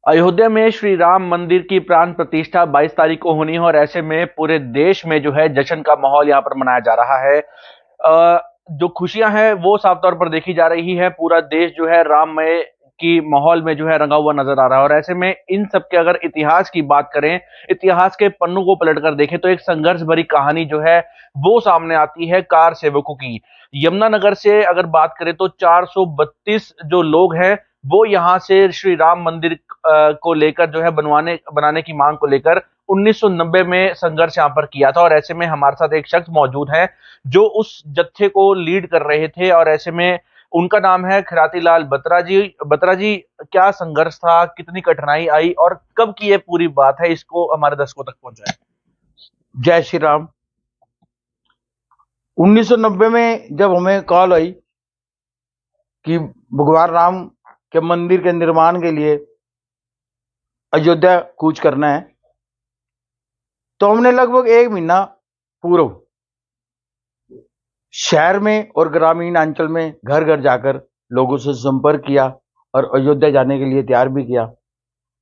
अयोध्या में श्री राम मंदिर की प्राण प्रतिष्ठा 22 तारीख को होनी है और ऐसे में पूरे देश में जो है जश्न का माहौल यहाँ पर मनाया जा रहा है। जो खुशियां हैं वो साफ तौर पर देखी जा रही है। पूरा देश जो है राममय की माहौल में जो है रंगा हुआ नजर आ रहा है और ऐसे में इन सब के अगर इतिहास की बात करें, इतिहास के पन्नों को पलट कर देखें तो एक संघर्ष भरी कहानी जो है वो सामने आती है कार सेवकों की। यमुनानगर से अगर बात करें तो 432 जो लोग हैं वो यहाँ से श्री राम मंदिर को लेकर जो है बनवाने बनाने की मांग को लेकर 1990 में संघर्ष यहाँ पर किया था और ऐसे में हमारे साथ एक शख्स मौजूद है जो उस जत्थे को लीड कर रहे थे और ऐसे में उनका नाम है खिराती लाल बत्रा जी। बत्रा जी, क्या संघर्ष था, कितनी कठिनाई आई और कब की ये पूरी बात है, इसको हमारे दर्शकों तक पहुंचाए। जय श्री राम। 1990 में जब हमें कॉल आई कि भगवान राम के मंदिर के निर्माण के लिए अयोध्या कूच करना है, तो हमने लगभग एक महीना पूर्व शहर में और ग्रामीण अंचल में घर घर जाकर लोगों से संपर्क किया और अयोध्या जाने के लिए तैयार भी किया।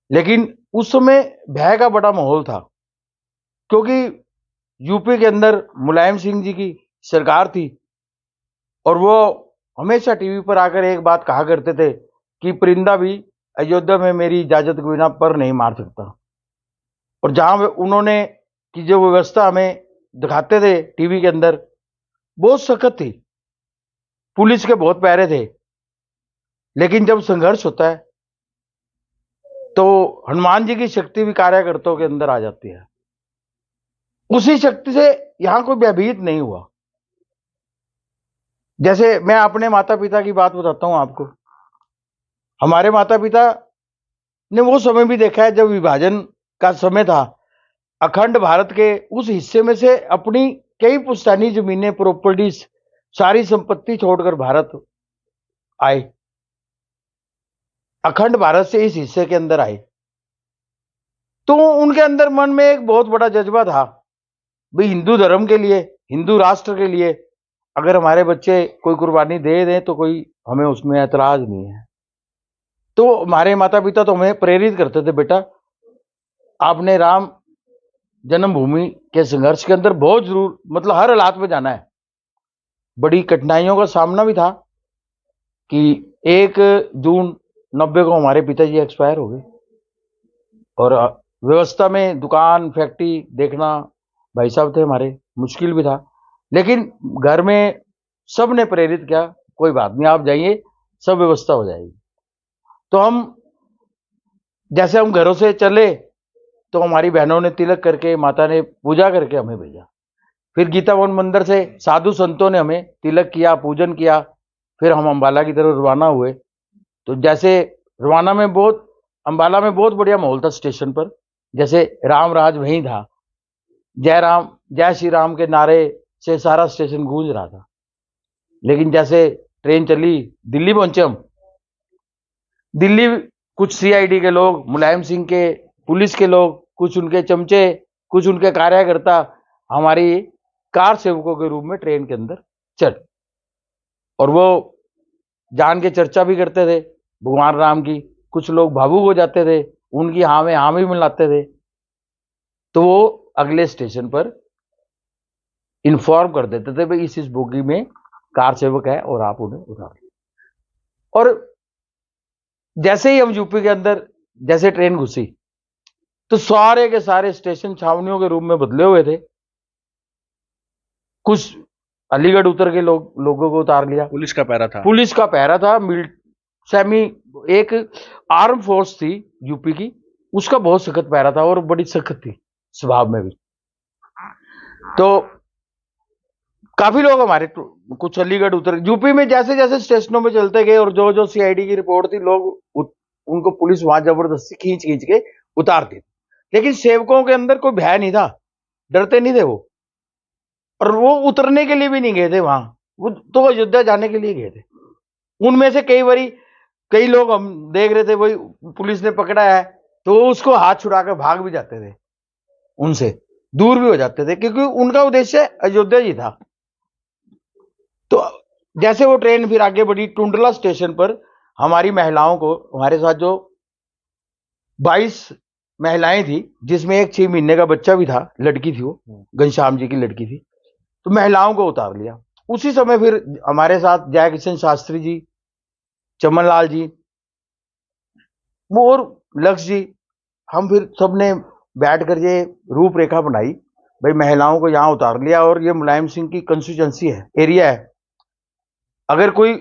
लेकिन उस समय भय का बड़ा माहौल था, क्योंकि यूपी के अंदर मुलायम सिंह जी की सरकार थी और वो हमेशा टीवी पर आकर एक बात कहा करते थे कि परिंदा भी अयोध्या में मेरी इजाजत के बिना पर नहीं मार सकता। और जहां उन्होंने की जो व्यवस्था हमें दिखाते थे टीवी के अंदर, बहुत सख्त थी, पुलिस के बहुत पहरे थे। लेकिन जब संघर्ष होता है तो हनुमान जी की शक्ति भी कार्यकर्ताओं के अंदर आ जाती है। उसी शक्ति से यहां कोई भयभीत नहीं हुआ। जैसे मैं अपने माता पिता की बात बताता हूं आपको। हमारे माता पिता ने वो समय भी देखा है जब विभाजन का समय था। अखंड भारत के उस हिस्से में से अपनी कई पुश्तैनी जमीनें, प्रॉपर्टीज, सारी संपत्ति छोड़कर भारत आए, अखंड भारत से इस हिस्से के अंदर आए। तो उनके अंदर मन में एक बहुत बड़ा जज्बा था, भाई हिंदू धर्म के लिए, हिंदू राष्ट्र के लिए अगर हमारे बच्चे कोई कुर्बानी दे दें तो कोई हमें उसमें ऐतराज नहीं है। तो हमारे माता पिता तो हमें प्रेरित करते थे, बेटा आपने राम जन्मभूमि के संघर्ष के अंदर बहुत जरूर, मतलब हर हालात में जाना है। बड़ी कठिनाइयों का सामना भी था कि 1 जून 90 को हमारे पिताजी एक्सपायर हो गए और व्यवस्था में दुकान फैक्ट्री देखना, भाई साहब थे हमारे, मुश्किल भी था। लेकिन घर में सब ने प्रेरित किया, कोई बात नहीं आप जाइए, सब व्यवस्था हो जाएगी। तो जैसे हम घरों से चले तो हमारी बहनों ने तिलक करके, माता ने पूजा करके हमें भेजा। फिर गीता भवन मंदिर से साधु संतों ने हमें तिलक किया, पूजन किया। फिर हम अंबाला की तरफ रवाना हुए। तो जैसे अंबाला में बहुत बढ़िया माहौल था स्टेशन पर, जैसे राम राज वहीं था, जय राम जय श्री राम के नारे से सारा स्टेशन गूंज रहा था। लेकिन जैसे ट्रेन चली, दिल्ली पहुंचे हम। दिल्ली कुछ सीआईडी के लोग, मुलायम सिंह के पुलिस के लोग, कुछ उनके चमचे, कुछ उनके कार्यकर्ता हमारी कार सेवकों के रूप में ट्रेन के अंदर चढ़, और वो जान के चर्चा भी करते थे भगवान राम की। कुछ लोग भावुक हो जाते थे, उनकी हाँ में हाँ भी मिलाते थे। तो वो अगले स्टेशन पर इन्फॉर्म कर देते थे, भाई इस बोगी में कार सेवक है और आप उन्हें उतार लीजिए। और जैसे ही हम यूपी के अंदर जैसे ट्रेन घुसी तो सारे के सारे स्टेशन छावनियों के रूप में बदले हुए थे। कुछ अलीगढ़ उतर के लोगों को उतार लिया। पुलिस का पहरा था। पुलिस का पहरा था। सेमी एक आर्म फोर्स थी यूपी की, उसका बहुत सख्त पहरा था और बड़ी सख्त थी स्वभाव में भी। तो काफी लोग हमारे, कुछ अलीगढ़ उतर, यूपी में जैसे जैसे स्टेशनों में चलते गए और जो जो सीआईडी की रिपोर्ट थी, लोग उनको पुलिस वहां जबरदस्ती खींच खींच के उतारती। लेकिन सेवकों के अंदर कोई भय नहीं था, डरते नहीं थे वो, और वो उतरने के लिए भी नहीं गए थे वहां, वो तो अयोध्या जाने के लिए गए थे। उनमें से कई लोग हम देख रहे थे, वही पुलिस ने पकड़ा है तो वो उसको हाथ छुड़ाकर भाग भी जाते थे, उनसे दूर भी हो जाते थे, क्योंकि उनका उद्देश्य अयोध्या ही था। तो जैसे वो ट्रेन फिर आगे बढ़ी, टुंडला स्टेशन पर हमारी महिलाओं को, हमारे साथ जो 22 महिलाएं थी, जिसमें एक 6 महीने का बच्चा भी था, लड़की थी, वो घनश्याम जी की लड़की थी। तो महिलाओं को उतार लिया। उसी समय फिर हमारे साथ जय किशन शास्त्री जी, चमन लाल जी, वो और लक्ष्य जी, हम फिर सबने बैठ कर ये रूपरेखा बनाई। भाई महिलाओं को यहाँ उतार लिया और ये मुलायम सिंह की कंस्टिट्यूंसी है, एरिया है। अगर कोई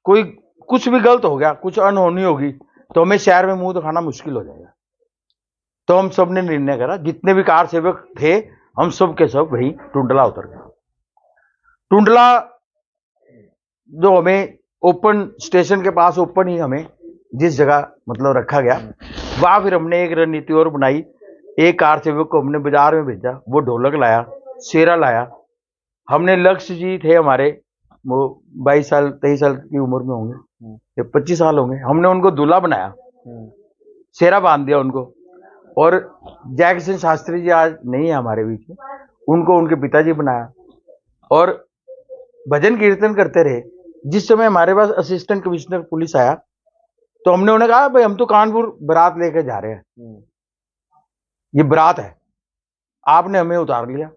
कोई कुछ भी गलत हो गया, कुछ अनहोनी होगी, तो हमें शहर में मुंह दिखाना मुश्किल हो जाएगा। तो हम सब ने निर्णय करा, जितने भी कार सेवक थे, हम सब के सब वही टुंडला उतर गए। टुंडला जो हमें ओपन स्टेशन के पास, ओपन ही हमें जिस जगह मतलब रखा गया, वहां फिर हमने एक रणनीति और बनाई। एक कार सेवक को हमने बाजार में भेजा, वो ढोलक लाया, शेरा लाया। हमने लक्ष्य जी थे हमारे, वो 22 साल 23 साल की उम्र में होंगे या 25 साल होंगे। हमने उनको दूल्हा बनाया, शेरा बांध दिया उनको। और जय किशन शास्त्री जी आज नहीं है हमारे बीच में, उनको उनके पिताजी बनाया और भजन कीर्तन करते रहे। जिस समय हमारे पास असिस्टेंट कमिश्नर पुलिस आया, तो हमने उन्हें कहा भाई हम तो कानपुर बारात लेके जा रहे हैं, ये बारात है, आपने हमें उतार लिया।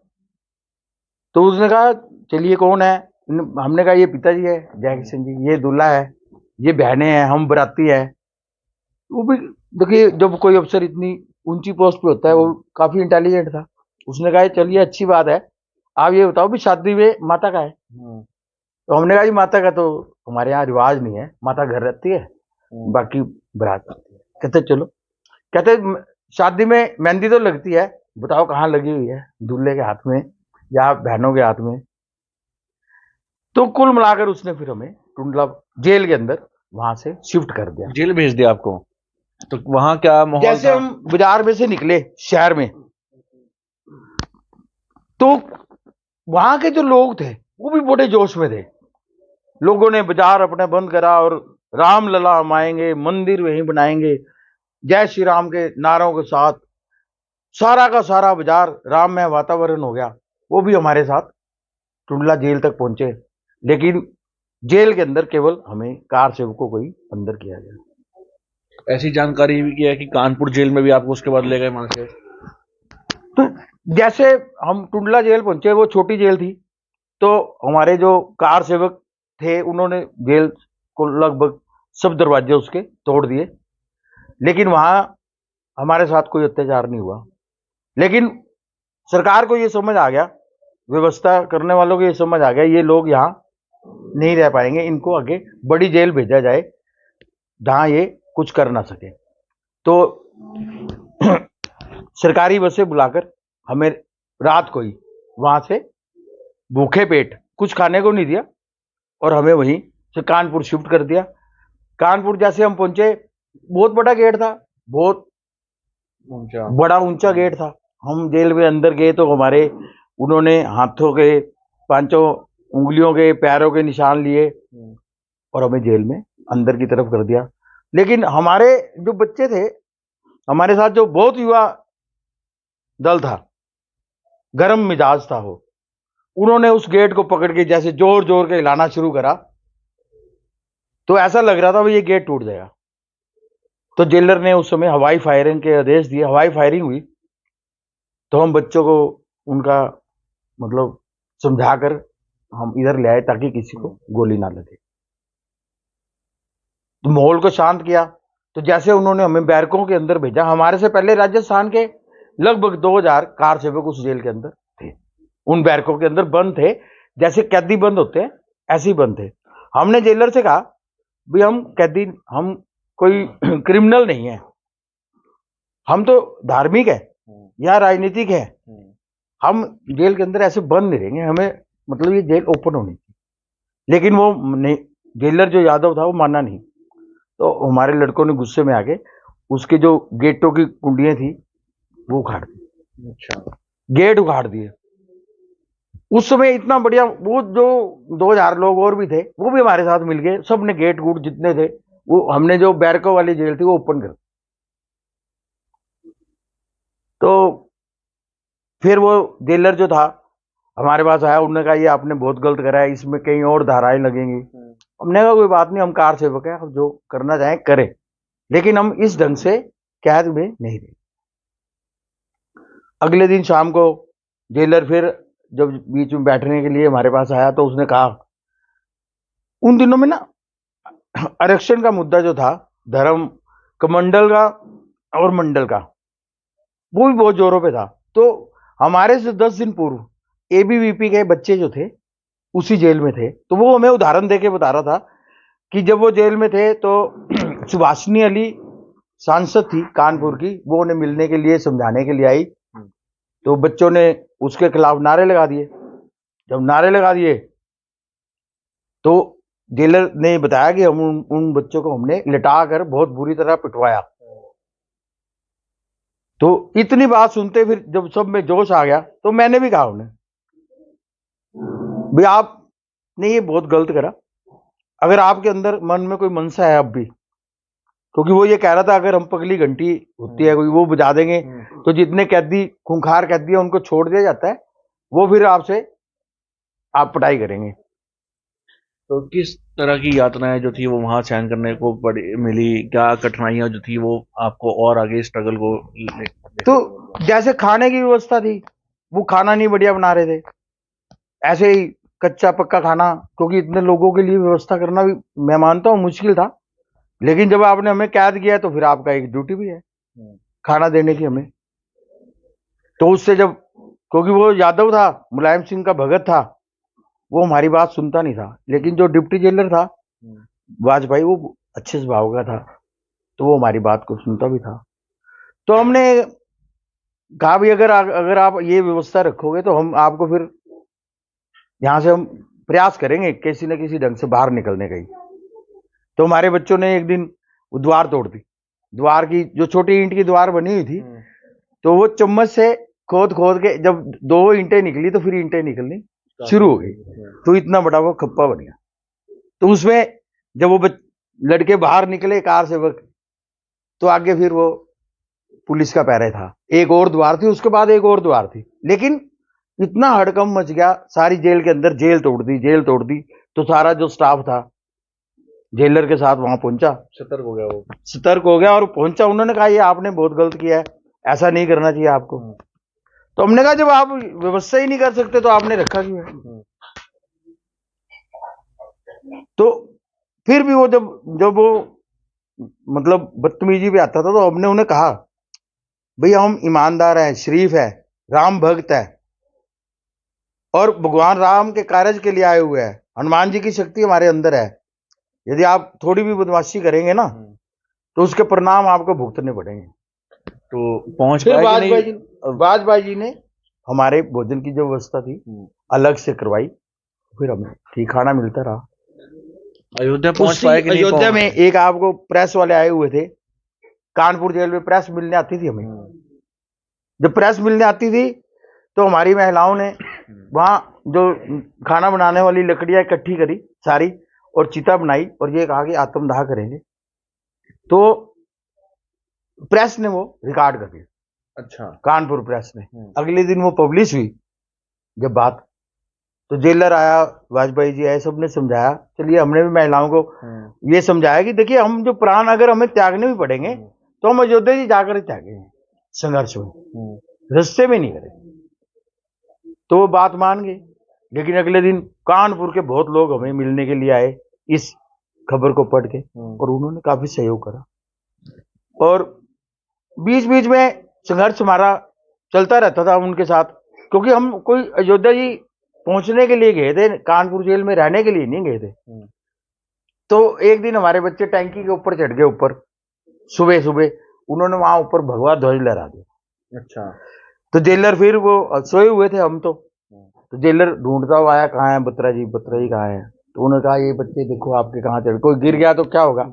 तो उसने कहा चलिए कौन है? हमने कहा ये पिताजी है जय किशन जी, ये दूल्हा है, ये बहनें हैं, हम बराती है। वो भी देखिए, जब कोई अफसर इतनी ऊंची पोस्ट पे होता है, वो काफी इंटेलिजेंट था। उसने कहा चलिए अच्छी बात है, आप ये बताओ भी शादी में माता का है? तो हमने कहा जी माता का तो हमारे यहाँ रिवाज नहीं है, माता घर रहती है, बाकी बारात आती है। कहते चलो, कहते शादी में मेहंदी तो लगती है, बताओ कहाँ लगी हुई है, दूल्हे के हाथ में या बहनों के हाथ में? तो कुल मिलाकर उसने फिर हमें टुंडला जेल के अंदर वहां से शिफ्ट कर दिया। जेल भेज दिया आपको? तो वहां क्या माहौल जैसे था? हम बाजार में से निकले शहर में, तो वहां के जो लोग थे वो भी बड़े जोश में थे। लोगों ने बाजार अपने बंद करा और राम लला हम आएंगे, मंदिर वहीं बनाएंगे, जय श्री राम के नारों के साथ सारा का सारा बाजार राममय वातावरण हो गया। वो भी हमारे साथ टुंडला जेल तक पहुंचे, लेकिन जेल के अंदर केवल हमें कार सेवकों को ही अंदर किया गया। ऐसी जानकारी भी है कि कानपुर जेल में भी आपको उसके बाद ले गए वहां से? तो जैसे हम टुंडला जेल पहुंचे, वो छोटी जेल थी, तो हमारे जो कार सेवक थे उन्होंने जेल को लगभग सब दरवाजे उसके तोड़ दिए, लेकिन वहां हमारे साथ कोई अत्याचार नहीं हुआ। लेकिन सरकार को ये समझ आ गया, व्यवस्था करने वालों को ये समझ आ गया, ये लोग यहाँ नहीं रह पाएंगे, इनको आगे बड़ी जेल भेजा जाए जहां ये कुछ कर ना सके। तो सरकारी बसें बुलाकर हमें रात को ही वहां से भूखे पेट, कुछ खाने को नहीं दिया, और हमें वहीं से कानपुर शिफ्ट कर दिया। कानपुर जैसे हम पहुंचे, बहुत बड़ा गेट था, बहुत बड़ा ऊंचा गेट था। हम जेल में अंदर गए तो हमारे उन्होंने हाथों के, पांचों उंगलियों के, पैरों के निशान लिए और हमें जेल में अंदर की तरफ कर दिया। लेकिन हमारे जो बच्चे थे, हमारे साथ जो बहुत युवा दल था, गर्म मिजाज था वो, उन्होंने उस गेट को पकड़ के जैसे जोर जोर के हिलाना शुरू करा, तो ऐसा लग रहा था भाई ये गेट टूट जाएगा। तो जेलर ने उस समय हवाई फायरिंग के आदेश दिए, हवाई फायरिंग हुई। तो हम बच्चों को उनका मतलब समझाकर हम इधर ले आए ताकि किसी को गोली ना लगे, तो माहौल को शांत किया। तो जैसे उन्होंने हमें बैरकों के अंदर भेजा, हमारे से पहले राजस्थान के लगभग 2000 कार सेवक उस जेल के अंदर थे, उन बैरकों के अंदर बंद थे, जैसे कैदी बंद होते हैं ऐसे ही बंद थे। हमने जेलर से कहा भाई हम कैदी, हम कोई क्रिमिनल नहीं है, हम तो धार्मिक है या राजनीतिक है, हम जेल के अंदर ऐसे बंद नहीं रहेंगे, हमें मतलब ये जेल ओपन होनी चाहिए। लेकिन वो नहीं, जेलर जो यादव था वो माना नहीं। तो हमारे लड़कों ने गुस्से में आके उसके जो गेटों की कुंडियां थी वो उखाड़ दी। अच्छा, गेट उखाड़ दिए। उस समय इतना बढ़िया, वो जो 2000 लोग और भी थे वो भी हमारे साथ मिल गए, सबने गेट गूट जितने थे, वो हमने जो बैरकों वाली जेल थी वो ओपन कर। तो फिर वो जेलर जो था हमारे पास आया, उन्होंने कहा ये आपने बहुत गलत करा है, इसमें कहीं और धाराएं लगेंगी। हमने कहा कोई बात नहीं, हम कार सेवक हैं, हम जो करना चाहें करें, लेकिन हम इस ढंग से कैद में नहीं रहे। अगले दिन शाम को जेलर फिर जब बीच में बैठने के लिए हमारे पास आया तो उसने कहा, उन दिनों में ना आरक्षण का मुद्दा जो था, धर्म कमंडल का और मंडल का, वो भी बहुत जोरों पे था। तो हमारे से 10 दिन पूर्व एबीवीपी के बच्चे जो थे उसी जेल में थे, तो वो हमें उदाहरण देके बता रहा था कि जब वो जेल में थे तो सुभाषिनी अली सांसद थी कानपुर की, वो उन्हें मिलने के लिए समझाने के लिए आई, तो बच्चों ने उसके खिलाफ नारे लगा दिए। जब नारे लगा दिए तो जेलर ने बताया कि हम उन बच्चों को हमने लिटा कर बहुत बुरी तरह पिटवाया। तो इतनी बात सुनते फिर जब सब में जोश आ गया तो मैंने भी कहा उन्हें, भाई आपने ये बहुत गलत करा। अगर आपके अंदर मन में कोई मनसा है अब भी, क्योंकि वो ये कह रहा था अगर हम पगली घंटी होती है कोई वो बजा देंगे तो जितने कैदी खूंखार कैदी है उनको छोड़ दिया जाता है, वो फिर आपसे आप पिटाई करेंगे। तो किस तरह की यातनाएं जो थी वो वहां सहन करने को पड़ी मिली, क्या कठिनाइयां जो थी वो आपको और आगे स्ट्रगल को तो जैसे खाने की व्यवस्था थी, वो खाना नहीं बढ़िया बना रहे थे, ऐसे ही कच्चा पक्का खाना, क्योंकि इतने लोगों के लिए व्यवस्था करना भी मैं मानता हूँ मुश्किल था। लेकिन जब आपने हमें कैद किया तो फिर आपका एक ड्यूटी भी है खाना देने की हमें। तो उससे जब, क्योंकि वो यादव था, मुलायम सिंह का भगत था, वो हमारी बात सुनता नहीं था, लेकिन जो डिप्टी जेलर था वाजपेयी वो अच्छे स्वभाव का था, तो वो हमारी बात को सुनता भी था। तो हमने कहा भी अगर आप ये व्यवस्था रखोगे तो हम आपको फिर यहां से हम प्रयास करेंगे किसी न किसी ढंग से बाहर निकलने का ही। तो हमारे बच्चों ने एक दिन वो द्वार तोड़ दी, द्वार की जो छोटी ईंट की द्वार बनी हुई थी, तो वो चम्मच से खोद खोद के जब 2 ईंटें निकली तो फिर ईंटें निकलनी शुरू हो गई, तो इतना बड़ा वो खप्पा बन गया। तो उसमें जब वो लड़के बाहर निकले कार से वक्त, तो आगे फिर वो पुलिस का पहरे था, एक और द्वार थी, उसके बाद एक और द्वार थी, लेकिन इतना हड़कंप मच गया सारी जेल के अंदर, जेल तोड़ दी। तो सारा जो स्टाफ था जेलर के साथ वहां पहुंचा, सतर्क हो गया और पहुंचा। उन्होंने कहा ये आपने बहुत गलत किया है, ऐसा नहीं करना चाहिए आपको। तो हमने कहा जब आप व्यवस्था ही नहीं कर सकते तो आपने रखा क्यों है। तो फिर भी वो जब वो मतलब बदतमीजी भी आता था तो हमने उन्हें कहा भैया हम ईमानदार हैं, शरीफ है, राम भक्त है और भगवान राम के कार्य के लिए आए हुए हैं, हनुमान जी की शक्ति हमारे अंदर है। यदि आप थोड़ी भी बदमाशी करेंगे ना तो उसके परिणाम आपको भुगतने पड़ेंगे। तो पहुंच फिर पाए कि नहीं? वाजपेयी जी ने हमारे भोजन की जो व्यवस्था थी अलग से करवाई, फिर हमें ठीक खाना मिलता रहा। अयोध्या पहुंच पाए कि नहीं? अयोध्या में एक आपको प्रेस वाले आए हुए थे, कानपुर जेल में प्रेस मिलने आती थी हमें। जब प्रेस मिलने आती थी तो हमारी महिलाओं ने वहां जो खाना बनाने वाली लकड़ियां इकट्ठी करी सारी और चिता बनाई और ये कहा कि आत्मदाह करेंगे, तो प्रेस ने वो रिकॉर्ड कर दिया। अच्छा, कानपुर प्रेस ने। अगले दिन वो पब्लिश हुई जब बात, तो जेलर आया, वाजपेयी जी आए, सबने समझाया। चलिए हमने भी महिलाओं को ये समझाया कि देखिए हम जो प्राण अगर हमें त्यागने भी पड़ेंगे तो हम अयोध्या जी जाकर त्यागेंगे, संघर्ष में, रस्ते में नहीं करेंगे। तो वो बात मान गए। लेकिन अगले दिन कानपुर के बहुत लोग हमें मिलने के लिए आए इस खबर को पढ़ के, और उन्होंने काफी सहयोग करा। और बीच बीच में संघर्ष हमारा चलता रहता था उनके साथ, क्योंकि हम कोई अयोध्या जी पहुंचने के लिए गए थे, कानपुर जेल में रहने के लिए नहीं गए थे। तो एक दिन हमारे बच्चे टैंकी के ऊपर चढ़ गए, ऊपर सुबह सुबह उन्होंने वहां ऊपर भगवा ध्वज लहरा दिया। अच्छा, तो जेलर फिर वो सोए हुए थे हम, तो जेलर ढूंढता हुआ आया, कहाँ है बत्रा जी कहाँ है। तो उन्होंने कहा ये बच्चे देखो आपके कहाँ चढ़, कोई गिर गया तो क्या होगा।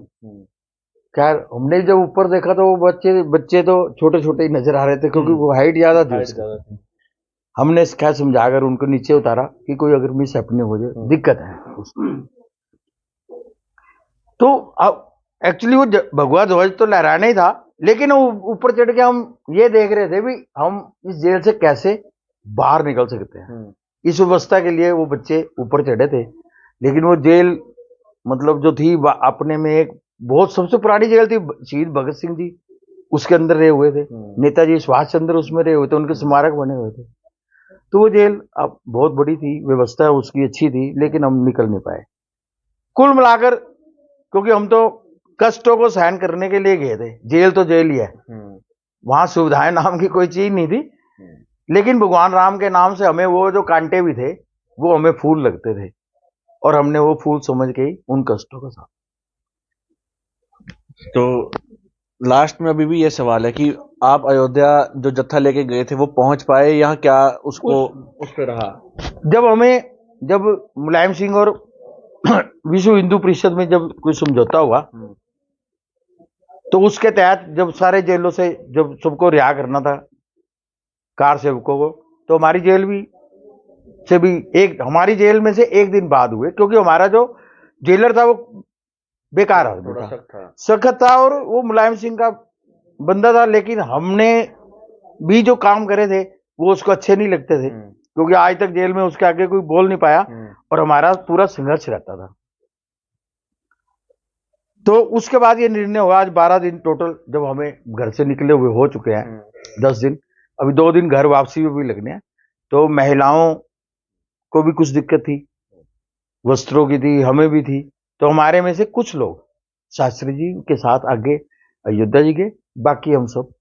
खैर हमने जब ऊपर देखा तो वो बच्चे तो छोटे छोटे ही नजर आ रहे थे, क्योंकि वो हाइट ज्यादा थी। हमने खैर समझाकर उनको नीचे उतारा कि कोई अगर मिस हैपनिंग हो जाए दिक्कत है उसको। तो अब एक्चुअली वो भगवा ध्वज तो लहराना ही था, लेकिन ऊपर चढ़ के हम ये देख रहे थे भी हम इस जेल से कैसे बाहर निकल सकते हैं। इस व्यवस्था के लिए वो बच्चे ऊपर चढ़े थे। लेकिन वो जेल मतलब जो थी अपने में एक बहुत सबसे पुरानी जेल थी, शहीद भगत सिंह जी उसके अंदर रहे हुए थे। नेताजी सुभाष चंद्र उसमें रहे हुए थे, उनके स्मारक बने हुए थे। तो वो जेल अब बहुत बड़ी थी, व्यवस्था उसकी अच्छी थी, लेकिन हम निकल नहीं पाए। कुल मिलाकर, क्योंकि हम तो कष्टों को सहन करने के लिए गए थे, जेल तो जेल ही है, वहां सुविधाएं नाम की कोई चीज नहीं थी, लेकिन भगवान राम के नाम से हमें वो जो कांटे भी थे वो हमें फूल लगते थे, और हमने वो फूल समझ के ही उन कष्टों का साथ। तो लास्ट में अभी भी ये सवाल है कि आप अयोध्या जो जत्था लेके गए थे वो पहुंच पाए या क्या उसको उस पे रहा? जब मुलायम सिंह और विश्व हिंदू परिषद में जब कोई समझौता हुआ, तो उसके तहत जब सारे जेलों से जब सबको रिहा करना था कार सेवकों को, तो हमारी जेल हमारी जेल में से एक दिन बाद हुए, क्योंकि हमारा जो जेलर था वो बेकार आदमी था, सख्त था, और वो मुलायम सिंह का बंदा था, लेकिन हमने भी जो काम करे थे वो उसको अच्छे नहीं लगते थे, क्योंकि आज तक जेल में उसके आगे कोई बोल नहीं पाया, और हमारा पूरा संघर्ष रहता था। तो उसके बाद ये निर्णय हुआ, आज 12 दिन टोटल जब हमें घर से निकले हुए हो चुके हैं, 10 दिन, अभी 2 दिन घर वापसी में भी लगने हैं। तो महिलाओं को भी कुछ दिक्कत थी, वस्त्रों की थी, हमें भी थी, तो हमारे में से कुछ लोग शास्त्री जी के साथ आगे अयोध्या जी गए, बाकी हम सब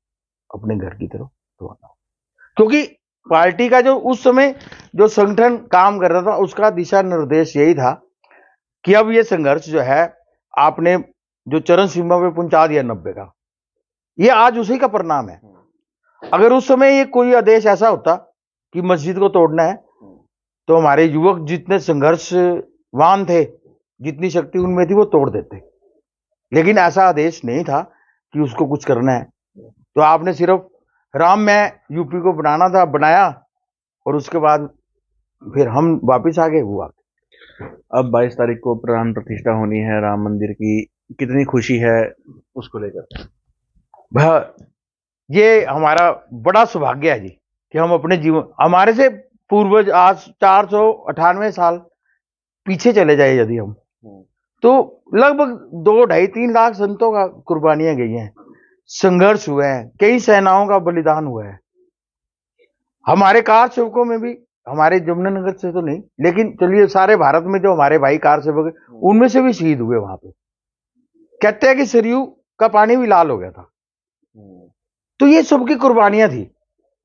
अपने घर की तरफ रवाना हो। क्योंकि पार्टी का जो उस समय जो संगठन काम कर रहा था, उसका दिशा निर्देश यही था कि अब ये संघर्ष जो है आपने जो चरम सीमा पे पहुंचा दिया 90 का, ये आज उसी का परिणाम है। अगर उस समय ये कोई आदेश ऐसा होता कि मस्जिद को तोड़ना है, तो हमारे युवक जितने संघर्षवान थे, जितनी शक्ति उनमें थी, वो तोड़ देते, लेकिन ऐसा आदेश नहीं था कि उसको कुछ करना है। तो आपने सिर्फ राम में यूपी को बनाना था, बनाया, और उसके बाद फिर हम वापिस आ गए, वो आ गए। अब 22 तारीख को प्राण प्रतिष्ठा होनी है राम मंदिर की, कितनी खुशी है उसको लेकर? ये हमारा बड़ा सौभाग्य है जी कि हम अपने जीवन, हमारे से पूर्वज आज 498 साल पीछे चले जाए यदि हम, तो लगभग 2-2.5-3 लाख संतों का कुर्बानियां गई हैं, संघर्ष हुए हैं, कई सेनाओं का बलिदान हुआ है। हमारे कार सेवकों में भी, हमारे जमुनानगर से तो नहीं, लेकिन चलिए सारे भारत में जो हमारे भाई कार सेवक है, उनमें से भी शहीद हुए वहां पे। कहते हैं कि सरयू का पानी भी लाल हो गया था। तो ये सबकी कुर्बानियां थी।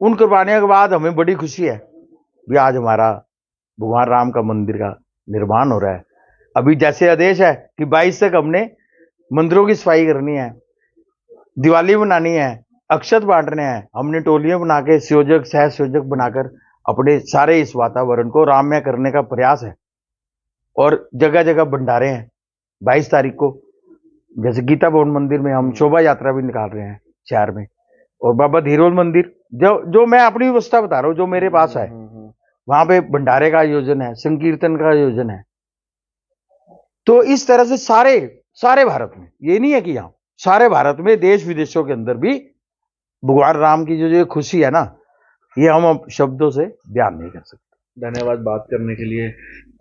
उन कुर्बानियों के बाद हमें बड़ी खुशी है भी आज हमारा भगवान राम का मंदिर का निर्माण हो रहा है। अभी जैसे आदेश है कि 22 तक हमने मंदिरों की सफाई करनी है, दिवाली बनानी है, अक्षत बांटने हैं, हमने टोलियां बना के संयोजक सह संयोजक बनाकर अपने सारे इस वातावरण को राममय करने का प्रयास है। और जगह जगह भंडारे हैं। 22 तारीख को जैसे गीता भवन मंदिर में हम शोभा यात्रा भी निकाल रहे हैं शहर में, और बाबा धीरोल मंदिर, जो मैं अपनी व्यवस्था बता रहा हूँ, जो मेरे पास है, वहां पे भंडारे का आयोजन है, संकीर्तन का आयोजन है। तो इस तरह से सारे भारत में, ये नहीं है कि यहाँ सारे भारत में, देश विदेशों के अंदर भी भगवान राम की जो खुशी है ना, ये हम अब शब्दों से बयान नहीं कर सकते। धन्यवाद बात करने के लिए।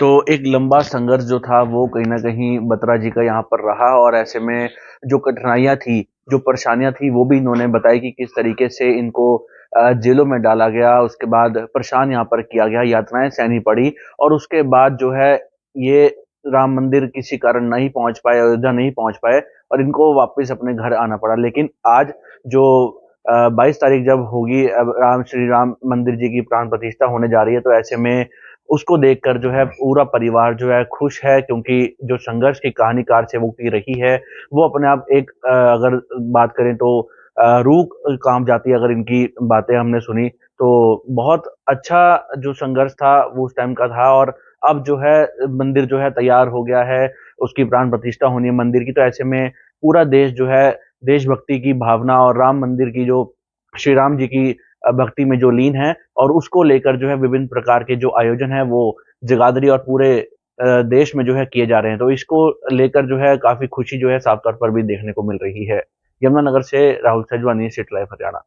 तो एक लंबा संघर्ष जो था वो कहीं ना कहीं बत्रा जी का यहाँ पर रहा, और ऐसे में जो कठिनाइयां थी, जो परेशानियां थी, वो भी इन्होंने बताई कि किस तरीके से इनको जेलों में डाला गया, उसके बाद परेशान यहाँ पर किया गया, यातनाएं सहनी पड़ी, और उसके बाद जो है ये राम मंदिर किसी कारण नहीं पहुंच पाए, अयोध्या नहीं पहुंच पाए, और इनको वापस अपने घर आना पड़ा। लेकिन आज जो 22 तारीख जब होगी, अब श्री राम मंदिर जी की प्राण प्रतिष्ठा होने जा रही है, तो ऐसे में उसको देखकर जो है पूरा परिवार जो है खुश है, क्योंकि जो संघर्ष की कहानी कार सेवक की रही है वो अपने आप एक अगर बात करें तो रूह कांप जाती है अगर इनकी बातें हमने सुनी। तो बहुत अच्छा जो संघर्ष था वो उस टाइम का था, और अब जो है मंदिर जो है तैयार हो गया है, उसकी प्राण प्रतिष्ठा होनी है मंदिर की। तो ऐसे में पूरा देश जो है देशभक्ति की भावना और राम मंदिर की जो श्री राम जी की भक्ति में जो लीन है, और उसको लेकर जो है विभिन्न प्रकार के जो आयोजन है वो जगाधरी और पूरे देश में जो है किए जा रहे हैं। तो इसको लेकर जो है काफी खुशी जो है साफ तौर पर भी देखने को मिल रही है। यमुनानगर से राहुल सजवानी, सिटी लाइव हरियाणा।